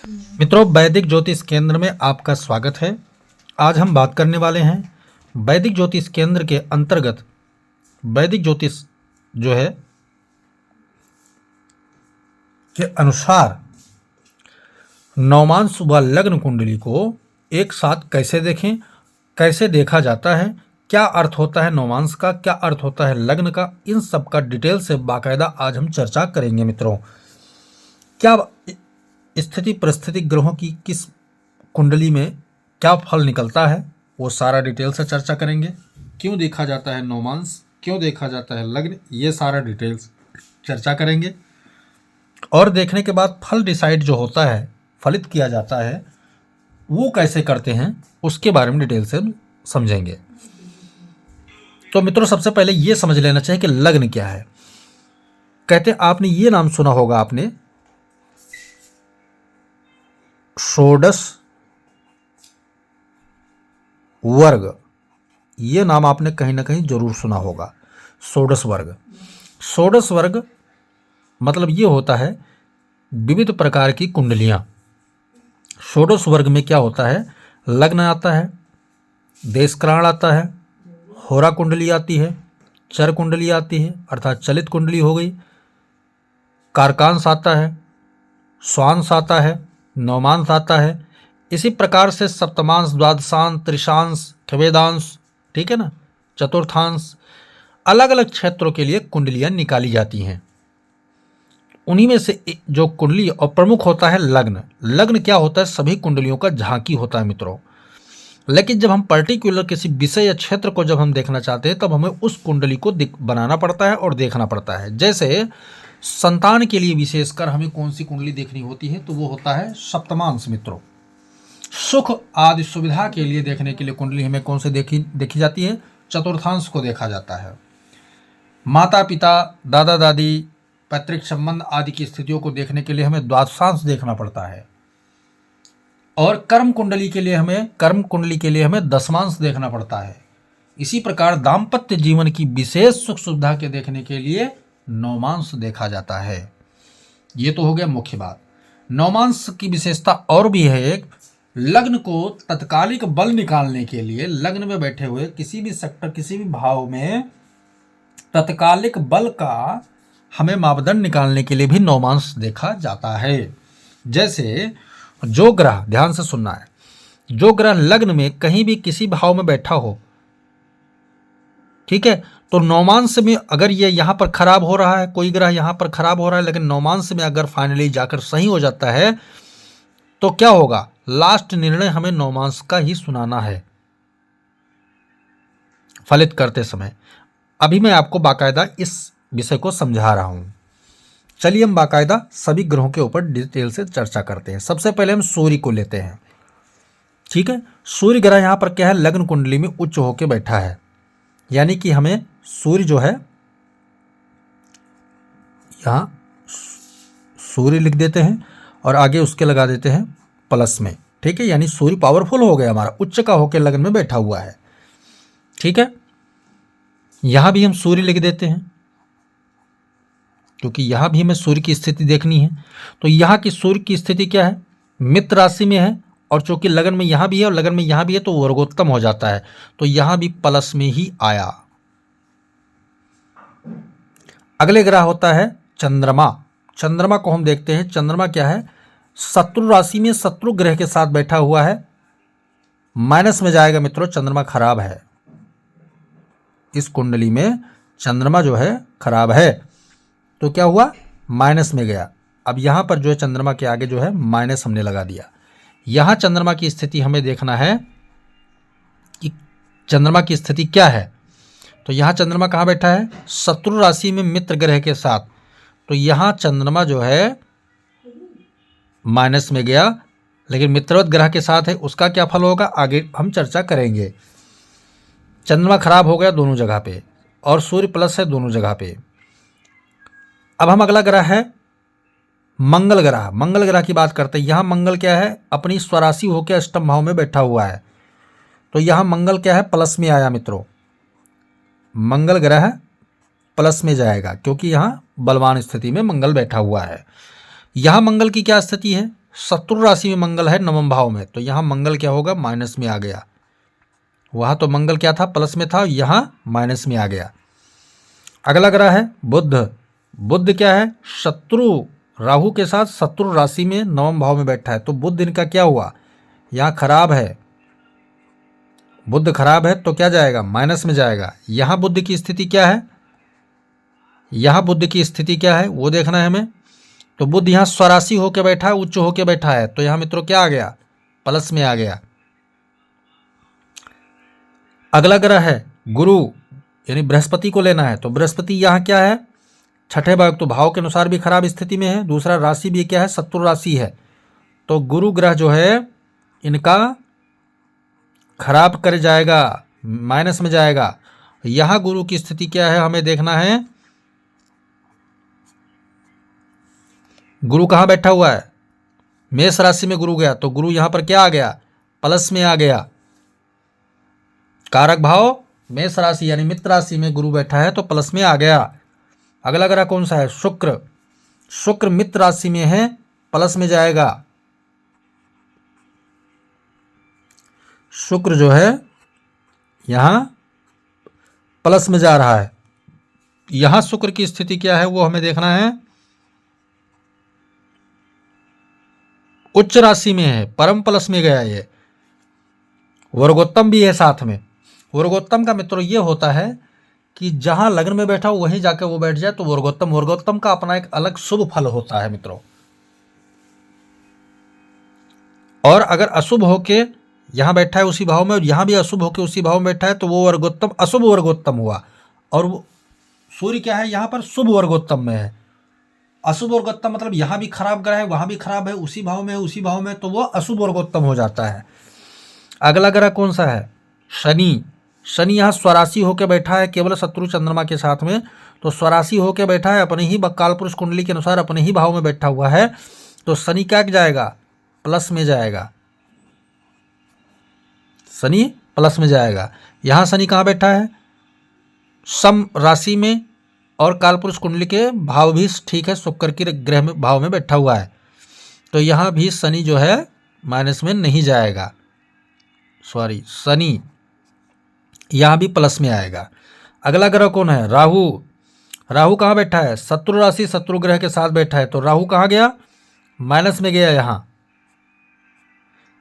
मित्रों, वैदिक ज्योतिष केंद्र में आपका स्वागत है। आज हम बात करने वाले हैं वैदिक ज्योतिष केंद्र के अंतर्गत वैदिक ज्योतिष जो है के अनुसार नवमांश व लग्न कुंडली को एक साथ कैसे देखें, कैसे देखा जाता है, क्या अर्थ होता है नवमांश का, क्या अर्थ होता है लग्न का, इन सब का डिटेल से बाकायदा आज हम चर्चा करेंगे। मित्रों, क्या स्थिति परिस्थिति ग्रहों की किस कुंडली में क्या फल निकलता है, वो सारा डिटेल से चर्चा करेंगे। क्यों देखा जाता है नवमांश, क्यों देखा जाता है लग्न, ये सारा डिटेल्स चर्चा करेंगे। और देखने के बाद फल डिसाइड जो होता है, फलित किया जाता है, वो कैसे करते हैं उसके बारे में डिटेल से समझेंगे। तो मित्रों, सबसे पहले ये समझ लेना चाहिए कि लग्न क्या है। कहते हैं, आपने ये नाम सुना होगा, आपने षोडश वर्ग, ये नाम आपने कहीं ना कहीं जरूर सुना होगा। षोडश वर्ग, षोडश वर्ग मतलब ये होता है विविध प्रकार की कुंडलियां। षोडश वर्ग में क्या होता है, लग्न आता है, देशक्राण आता है, होरा कुंडली आती है, चर कुंडली आती है अर्थात चलित कुंडली हो गई, कारकांश आता है, स्वांश आता है, नवमांश आता है। इसी प्रकार से सप्तमांश, द्वादशांश, त्रिशांश, खवेदांश, ठीक है ना, चतुर्थांश, अलग अलग क्षेत्रों के लिए कुंडलियां निकाली जाती हैं। उन्हीं में से जो कुंडली और प्रमुख होता है लग्न। लग्न क्या होता है, सभी कुंडलियों का झांकी होता है मित्रों। लेकिन जब हम पर्टिकुलर किसी विषय या क्षेत्र को जब हम देखना चाहते हैं, तब हमें उस कुंडली को बनाना पड़ता है और देखना पड़ता है। जैसे संतान के लिए विशेषकर हमें कौन सी कुंडली देखनी होती है, तो वो होता है सप्तमांश मित्रों। सुख आदि सुविधा के लिए देखने के लिए कुंडली हमें कौन से देखी जाती है, चतुर्थांश को देखा जाता है। माता पिता, दादा दादी, पैतृक संबंध आदि की स्थितियों को देखने के लिए हमें द्वादशांश देखना पड़ता है। और कर्म कुंडली के लिए हमें दशमांश देखना पड़ता है। इसी प्रकार दाम्पत्य जीवन की विशेष सुख सुविधा के देखने के लिए नवमांश देखा जाता है। ये तो हो गया मुख्य बात। नवमांश की विशेषता और भी है एक, लग्न को तत्कालिक बल निकालने के लिए, लग्न में बैठे हुए किसी भी सेक्टर, किसी भी भाव में तत्कालिक बल का हमें मापदंड निकालने के लिए भी नवमांश देखा जाता है। जैसे जो ग्रह, ध्यान से सुनना है, जो ग्रह लग्न में कहीं भी किसी भाव में बैठा हो, ठीक है, तो नवमांश में अगर ये यहां पर खराब हो रहा है, कोई ग्रह यहां पर खराब हो रहा है, लेकिन नवमांश में अगर फाइनली जाकर सही हो जाता है, तो क्या होगा, लास्ट निर्णय हमें नवमांश का ही सुनाना है फलित करते समय। अभी मैं आपको बाकायदा इस विषय को समझा रहा हूं। चलिए हम बाकायदा सभी ग्रहों के ऊपर डिटेल से चर्चा करते हैं। सबसे पहले हम सूर्य को लेते हैं, ठीक है। सूर्य ग्रह यहां पर क्या है, लग्न कुंडली में उच्च होकर बैठा है, यानी कि हमें सूर्य जो है, यहां सूर्य लिख देते हैं और आगे उसके लगा देते हैं प्लस में, ठीक है। यानी सूर्य पावरफुल हो गया हमारा, उच्च का होकर लग्न में बैठा हुआ है, ठीक है। यहां भी हम सूर्य लिख देते हैं, क्योंकि यहां भी हमें सूर्य की स्थिति देखनी है। तो यहां की सूर्य की स्थिति क्या है, मित्र राशि में है, और चूंकि लगन में यहां भी है और लगन में यहां भी है, तो वर्गोत्तम हो जाता है, तो यहां भी प्लस में ही आया। अगले ग्रह होता है चंद्रमा। चंद्रमा को हम देखते हैं, चंद्रमा क्या है, शत्रु राशि में शत्रु ग्रह के साथ बैठा हुआ है, माइनस में जाएगा मित्रों, चंद्रमा खराब है। इस कुंडली में चंद्रमा जो है खराब है, तो क्या हुआ, माइनस में गया। अब यहां पर जो है चंद्रमा के आगे जो है माइनस हमने लगा दिया। यहां चंद्रमा की स्थिति हमें देखना है कि चंद्रमा की स्थिति क्या है। तो यहां चंद्रमा कहां बैठा है, शत्रु राशि में मित्र ग्रह के साथ, तो यहां चंद्रमा जो है माइनस में गया, लेकिन मित्रवत ग्रह के साथ है, उसका क्या फल होगा आगे हम चर्चा करेंगे। चंद्रमा खराब हो गया दोनों जगह पे, और सूर्य प्लस है दोनों जगह पे। अब हम अगला ग्रह है मंगल ग्रह। मंगल ग्रह की बात करते हैं। यहां मंगल क्या है, अपनी स्वराशि होकर अष्टम भाव में बैठा हुआ है, तो यहां मंगल क्या है, प्लस में आया मित्रों। मंगल ग्रह प्लस में जाएगा, क्योंकि यहां बलवान स्थिति में मंगल बैठा हुआ है। यहां मंगल की क्या स्थिति है, शत्रु राशि में मंगल है नवम भाव में, तो यहाँ मंगल क्या होगा, माइनस में आ गया। वहाँ तो मंगल क्या था, प्लस में था, यहाँ माइनस में आ गया। अगला ग्रह है बुध। बुध क्या है, शत्रु, राहु के साथ शत्रु राशि में नवम भाव में बैठा है, तो बुध इनका क्या हुआ, यहाँ खराब है। बुध खराब है तो क्या जाएगा, माइनस में जाएगा। यहाँ बुध की स्थिति क्या है, यहाँ बुध की स्थिति क्या है वो देखना है हमें। तो बुध यहाँ स्वराशि होकर बैठा है, उच्च होकर बैठा है, तो यहाँ मित्रों क्या आ गया, प्लस में आ गया। अगला ग्रह है गुरु, यानी बृहस्पति को लेना है, तो बृहस्पति यहाँ क्या है, छठे भाव, तो भाव के अनुसार भी खराब स्थिति में है, दूसरा राशि भी क्या है, शत्रु राशि है। तो गुरु ग्रह जो है इनका खराब कर जाएगा, माइनस में जाएगा। यहाँ गुरु की स्थिति क्या है हमें देखना है। गुरु कहाँ बैठा हुआ है, मेष राशि में गुरु गया, तो गुरु यहाँ पर क्या आ गया, प्लस में आ गया। कारक भाव मेष राशि यानी मित्र राशि में गुरु बैठा है तो प्लस में आ गया। अगला ग्रह कौन सा है, शुक्र। शुक्र मित्र राशि में है, प्लस में जाएगा। शुक्र जो है यहां प्लस में जा रहा है। यहां शुक्र की स्थिति क्या है वो हमें देखना है। उच्च राशि में है, परम प्लस में गया, ये वर्गोत्तम भी है साथ में। वर्गोत्तम का मित्रों ये होता है कि जहां लग्न में बैठा हो वहीं जाकर वो बैठ जाए तो वर्गोत्तम। वर्गोत्तम का अपना एक अलग शुभ फल होता है मित्रों। और अगर अशुभ होके यहां बैठा है उसी भाव में और यहां भी अशुभ होके उसी भाव में बैठा है तो वो वर्गोत्तम अशुभ वर्गोत्तम हुआ। और वो सूर्य क्या है, यहां पर शुभ वर्गोत्तम में है। अशुभ वर्गोत्तम मतलब यहां भी खराब ग्रह है, वहां भी खराब है, उसी भाव में है, उसी भाव में, तो वो अशुभ वर्गोत्तम हो जाता है। अगला ग्रह कौन सा है, शनि। शनि यहाँ स्वराशि होकर बैठा है केवल शत्रु चंद्रमा के साथ में, तो स्वराशि होकर बैठा है, अपने ही काल पुरुष कुंडली के अनुसार अपने ही भाव में बैठा हुआ है, तो शनि क्या जाएगा, प्लस में जाएगा। शनि प्लस में जाएगा। यहाँ शनि कहाँ बैठा है, सम राशि में, और कालपुरुष कुंडली के भाव भी ठीक है, शुक्र के ग्रह में भाव में बैठा हुआ है, तो यहाँ भी शनि जो है माइनस में नहीं जाएगा। सॉरी, शनि यहाँ भी प्लस में आएगा। अगला ग्रह कौन है, राहु। राहु कहाँ बैठा है, शत्रु राशि शत्रु ग्रह के साथ बैठा है, तो राहु कहाँ गया, माइनस में गया। यहाँ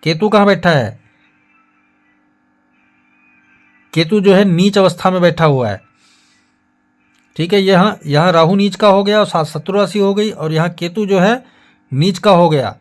केतु कहाँ बैठा है, केतु जो है नीच अवस्था में बैठा हुआ है। ठीक है, यहाँ राहु नीच का हो गया और साथ शत्रु राशि हो गई, और यहाँ केतु जो है नीच का हो गया,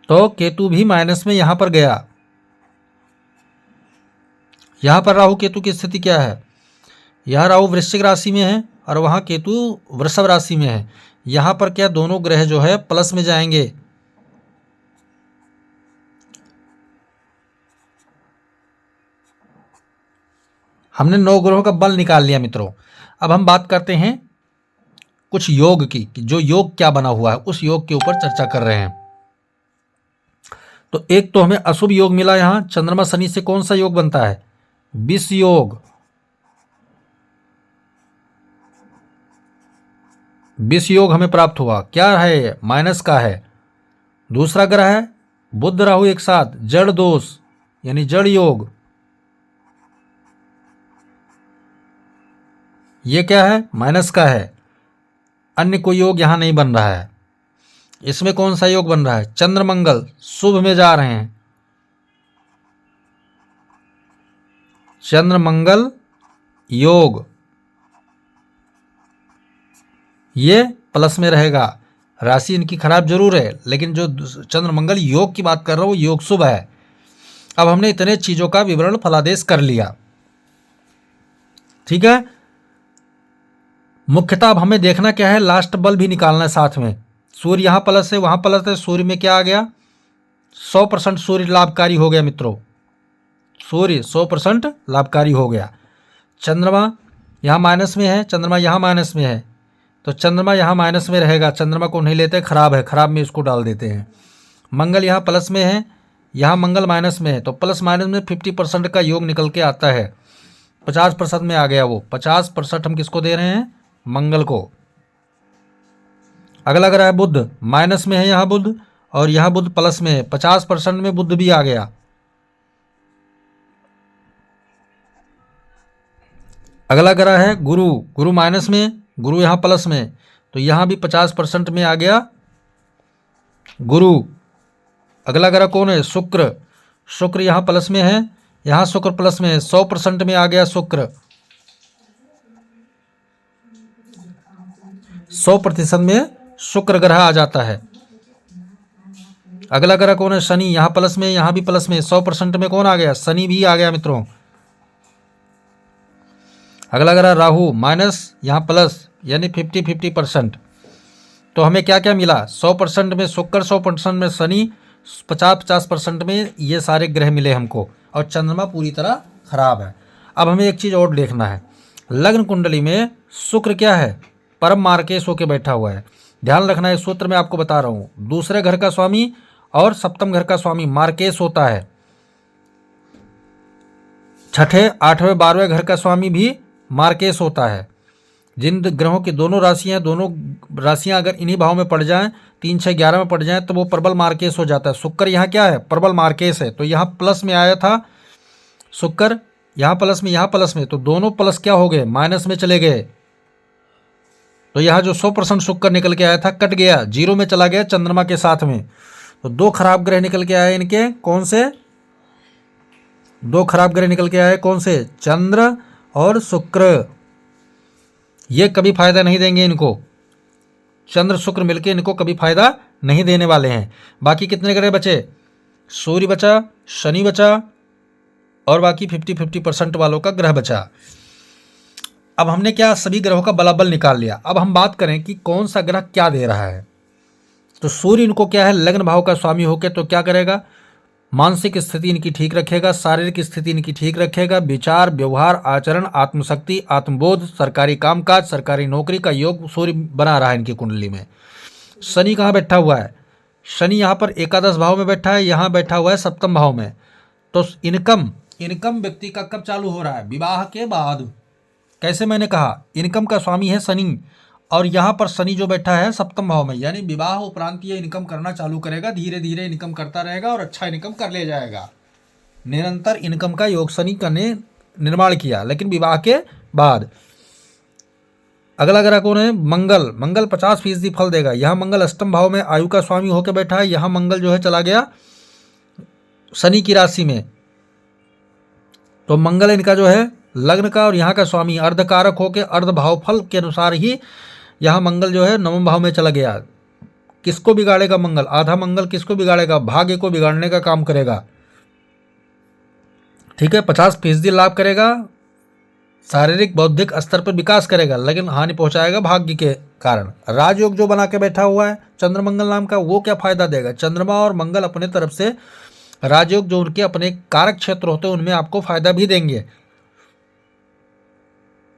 तो केतु भी माइनस में यहाँ पर गया। यहाँ पर राहु केतु की स्थिति क्या है, यहाँ राहु वृश्चिक राशि में है और वहाँ केतु वृषभ राशि में है। यहाँ पर क्या दोनों ग्रह जो है प्लस में जाएंगे। हमने 9 ग्रहों का बल निकाल लिया मित्रों। अब हम बात करते हैं कुछ योग की, कि जो योग क्या बना हुआ है उस योग के ऊपर चर्चा कर रहे हैं। तो एक तो हमें अशुभ योग मिला, यहां चंद्रमा शनि से कौन सा योग बनता है, विष योग। विष योग हमें प्राप्त हुआ, क्या है ये, माइनस का है। दूसरा ग्रह है बुध राहु एक साथ, जड़ दोष यानी जड़ योग, ये क्या है, माइनस का है। अन्य कोई योग यहां नहीं बन रहा है। इसमें कौन सा योग बन रहा है, चंद्र मंगल शुभ में जा रहे हैं, चंद्र मंगल योग, ये प्लस में रहेगा। राशि इनकी खराब जरूर है, लेकिन जो चंद्र मंगल योग की बात कर रहा हूं वो योग शुभ है। अब हमने इतने चीजों का विवरण फलादेश कर लिया, ठीक है। मुख्यतः अब हमें देखना क्या है, लास्ट बल भी निकालना है साथ में। सूर्य यहाँ प्लस है, वहाँ प्लस है, सूर्य में क्या आ गया, 100% सूर्य लाभकारी हो गया मित्रों। सूर्य 100% लाभकारी हो गया। चंद्रमा यहाँ माइनस में है, चंद्रमा यहाँ माइनस में है, तो चंद्रमा यहाँ माइनस में रहेगा। चंद्रमा को नहीं लेते, खराब है, खराब में इसको डाल देते हैं। मंगल यहाँ प्लस में है, यहाँ मंगल माइनस में है, तो प्लस माइनस में 50% का योग निकल के आता है। 50% में आ गया वो, 50% हम किसको दे रहे हैं, मंगल को। अगला ग्रह है बुध, माइनस में है यहाँ बुध, और यहाँ बुध प्लस में है, 50% में बुध भी आ गया। अगला ग्रह है गुरु, गुरु माइनस में, गुरु यहाँ प्लस में, तो यहाँ भी 50% में आ गया गुरु। अगला ग्रह कौन है? शुक्र, शुक्र यहाँ प्लस में है, यहाँ शुक्र प्लस में है, 100% में आ गया शुक्र, 100% में शुक्र ग्रह आ जाता है। अगला ग्रह कौन है? शनि, यहाँ प्लस में, यहाँ भी प्लस में, 100% में कौन आ गया? शनि भी आ गया मित्रों। अगला ग्रह राहु, माइनस यहाँ प्लस, यानी 50-50%। तो हमें क्या क्या मिला? 100% में शुक्र, 100% में शनि, 50-50% में ये सारे ग्रह मिले हमको, और चंद्रमा पूरी तरह खराब है। अब हमें एक चीज़ और देखना है, लग्न कुंडली में शुक्र क्या है? परम मार्केश होकर बैठा हुआ है। ध्यान रखना है, सूत्र में आपको बता रहा हूँ, दूसरे घर का स्वामी और सप्तम घर का स्वामी मार्केश होता है। छठे, 8वें, 12वें घर का स्वामी भी मार्केश होता है। जिन ग्रहों की दोनों राशियां अगर इन्हीं भाव में पड़ जाएं, 3, 6, 11 में पड़ जाएं, तो वो प्रबल मार्केश हो जाता है। शुक्र यहाँ क्या है? प्रबल मार्केश है। तो यहाँ प्लस में आया था शुक्र, यहाँ प्लस में, यहाँ प्लस में, तो दोनों प्लस क्या हो गए? माइनस में चले गए। तो यहाँ जो 100% शुक्र निकल के आया था कट गया, 0 में चला गया चंद्रमा के साथ में। तो 2 खराब ग्रह निकल के आए इनके, कौन से? 2 खराब ग्रह निकल के आए, कौन से? चंद्र और शुक्र। ये कभी फायदा नहीं देंगे इनको, चंद्र शुक्र मिलके इनको कभी फायदा नहीं देने वाले हैं। बाकी कितने ग्रह बचे? सूर्य बचा, शनि बचा, और बाकी 50-50% वालों का ग्रह बचा। अब हमने क्या सभी ग्रहों का बलाबल निकाल लिया। अब हम बात करें कि कौन सा ग्रह क्या दे रहा है। तो सूर्य इनको क्या है? लग्न भाव का स्वामी होकर तो क्या करेगा? मानसिक स्थिति इनकी ठीक रखेगा, शारीरिक स्थिति इनकी ठीक रखेगा, विचार, व्यवहार, आचरण, आत्मशक्ति, आत्मबोध, सरकारी कामकाज, सरकारी नौकरी का योग सूर्य बना रहा है इनकी कुंडली में। शनि कहाँ बैठा हुआ है? शनि यहाँ पर एकादश भाव में बैठा है, यहाँ बैठा हुआ है सप्तम भाव में। तो इनकम व्यक्ति का कब चालू हो रहा है? विवाह के बाद। कैसे? मैंने कहा इनकम का स्वामी है शनि, और यहाँ पर शनि जो बैठा है सप्तम भाव में, यानी विवाह उपरांत ये इनकम करना चालू करेगा, धीरे धीरे इनकम करता रहेगा और अच्छा इनकम कर ले जाएगा। निरंतर इनकम का योग शनि का ने निर्माण किया, लेकिन विवाह के बाद। अगला ग्रह कौन है? मंगल, मंगल 50% फल देगा। यहाँ मंगल अष्टम भाव में आयु का स्वामी होकर बैठा है, यहाँ मंगल जो है चला गया शनि की राशि में। तो मंगल इनका जो है लग्न का और यहाँ का स्वामी, अर्धकारक होकर अर्ध भाव फल के अनुसार ही यहाँ मंगल जो है नवम भाव में चला गया। किसको बिगाड़ेगा मंगल? आधा मंगल किसको बिगाड़ेगा? भाग्य को बिगाड़ने का काम करेगा। ठीक है, 50% लाभ करेगा, शारीरिक बौद्धिक स्तर पर विकास करेगा, लेकिन हानि पहुंचाएगा भाग्य के कारण। राजयोग जो बना के बैठा हुआ है चंद्रमंगल नाम का, वो क्या फायदा देगा? चंद्रमा और मंगल अपने तरफ से राजयोग जो उनके अपने कारक क्षेत्र होते हैं उनमें आपको फायदा भी देंगे।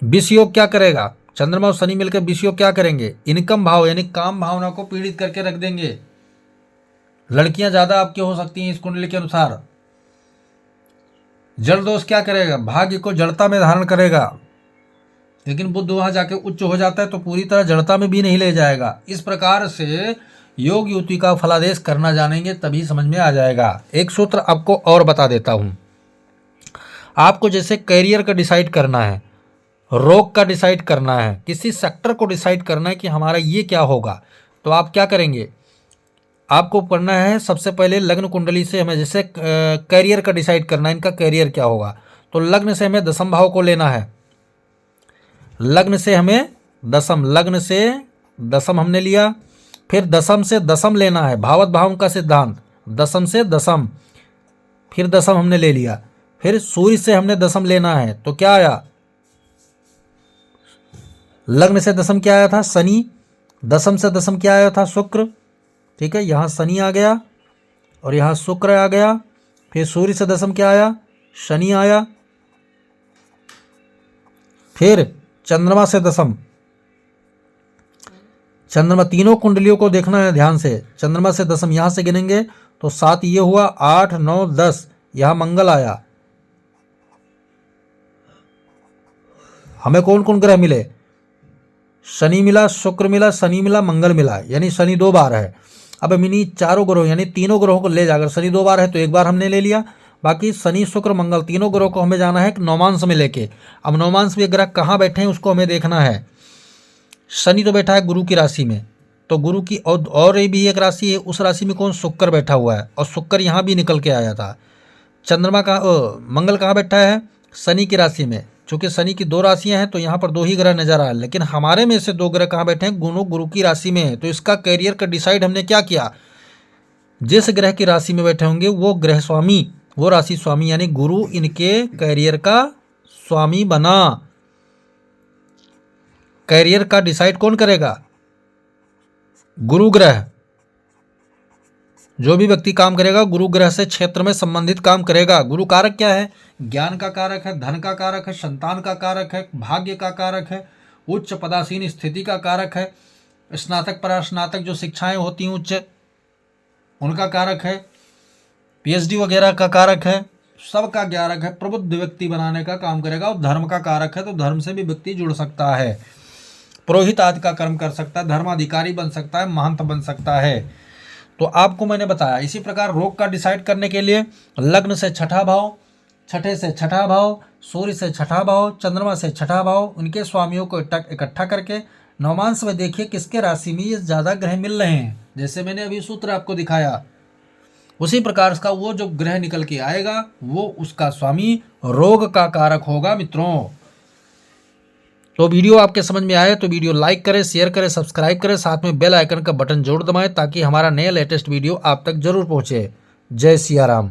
विष योग क्या करेगा? चंद्रमा और शनि मिलकर विष योग क्या करेंगे? इनकम भाव यानी काम भावना को पीड़ित करके रख देंगे। लड़कियां ज्यादा आपकी हो सकती हैं इस कुंडली के अनुसार। जड़ दोष क्या करेगा? भाग्य को जड़ता में धारण करेगा, लेकिन बुध वहां जाके उच्च हो जाता है तो पूरी तरह जड़ता में भी नहीं ले जाएगा। इस प्रकार से योग युति का फलादेश करना जानेंगे तभी समझ में आ जाएगा। एक सूत्र आपको और बता देता हूं। आपको जैसे करियर का डिसाइड करना है, रोग का डिसाइड करना है, किसी सेक्टर को डिसाइड करना है कि हमारा ये क्या होगा, तो आप क्या करेंगे? आपको करना है सबसे पहले लग्न कुंडली से हमें जैसे करियर का डिसाइड करना है, इनका करियर क्या होगा, तो लग्न से हमें दशम भाव को लेना है। लग्न से हमें लग्न से दशम हमने लिया, फिर दशम से दशम लेना है, भावत भाव का सिद्धांत, दशम से दशम, फिर दशम हमने ले लिया, फिर सूर्य से हमने दशम लेना है। तो क्या आया? लग्न से दशम क्या आया था? शनि। दशम से दशम क्या आया था? शुक्र। ठीक है, यहाँ शनि आ गया और यहाँ शुक्र आ गया। फिर सूर्य से दशम क्या आया? शनि आया। फिर चंद्रमा से दशम, चंद्रमा, तीनों कुंडलियों को देखना है ध्यान से। चंद्रमा से दशम यहां से गिनेंगे तो 7 ये हुआ, 8, 9, 10, यहां मंगल आया। हमें कौन कौन ग्रह मिले? शनि मिला, शुक्र मिला, शनि मिला, मंगल मिला, यानी शनि 2 बार है। अब हम इन्हीं चारों ग्रहों यानी तीनों ग्रहों को ले जाकर, शनि 2 बार है तो 1 बार हमने ले लिया, बाकी शनि शुक्र मंगल तीनों ग्रहों को हमें जाना है नवमांश में लेके। अब नवमांश में ग्रह कहाँ बैठे हैं उसको हमें देखना है। शनि तो बैठा है गुरु की राशि में, तो गुरु की और भी एक राशि है, उस राशि में कौन, शुक्र बैठा हुआ है, और शुक्र यहाँ भी निकल के आया था। चंद्रमा का मंगल कहाँ बैठा है, शनि की राशि में। चूंकि शनि की 2 राशियां हैं तो यहाँ पर 2 ही ग्रह नजर आ रहे हैं, लेकिन हमारे में से 2 ग्रह कहाँ बैठे हैं, गुरु की राशि में है। तो इसका कैरियर का डिसाइड हमने क्या किया, जिस ग्रह की राशि में बैठे होंगे वो ग्रह स्वामी, वो राशि स्वामी यानी गुरु इनके कैरियर का स्वामी बना। कैरियर का डिसाइड कौन करेगा, गुरु ग्रह। जो भी व्यक्ति काम करेगा गुरु ग्रह से क्षेत्र में संबंधित काम करेगा। गुरु कारक क्या है, ज्ञान का कारक है, धन का कारक है, संतान का कारक है, भाग्य का कारक है, उच्च पदासीन स्थिति का कारक है, स्नातक परास्नातक जो शिक्षाएं होती हैं उच्च, उनका कारक है, पीएचडी वगैरह का कारक है, सबका कारक है, प्रबुद्ध व्यक्ति बनाने का काम करेगा। और धर्म का कारक है, तो धर्म से भी व्यक्ति जुड़ सकता है, पुरोहित आदि का कर्म कर सकता है, धर्माधिकारी बन सकता है, महंत बन सकता है। तो आपको मैंने बताया। इसी प्रकार रोग का डिसाइड करने के लिए लग्न से 6ठा भाव, छठे से 6ठा भाव, सूर्य से 6ठा भाव, चंद्रमा से 6ठा भाव, उनके स्वामियों को इकट्ठा करके नवमांश में देखिए किसके राशि में ये ज़्यादा ग्रह मिल रहे हैं। जैसे मैंने अभी सूत्र आपको दिखाया, उसी प्रकार का वो जो ग्रह निकल के आएगा वो उसका स्वामी रोग का कारक होगा मित्रों। तो वीडियो आपके समझ में आए तो वीडियो लाइक करें, शेयर करें, सब्सक्राइब करें, साथ में बेल आइकन का बटन जरूर दबाएं ताकि हमारा नया लेटेस्ट वीडियो आप तक जरूर पहुंचे। जय सिया राम।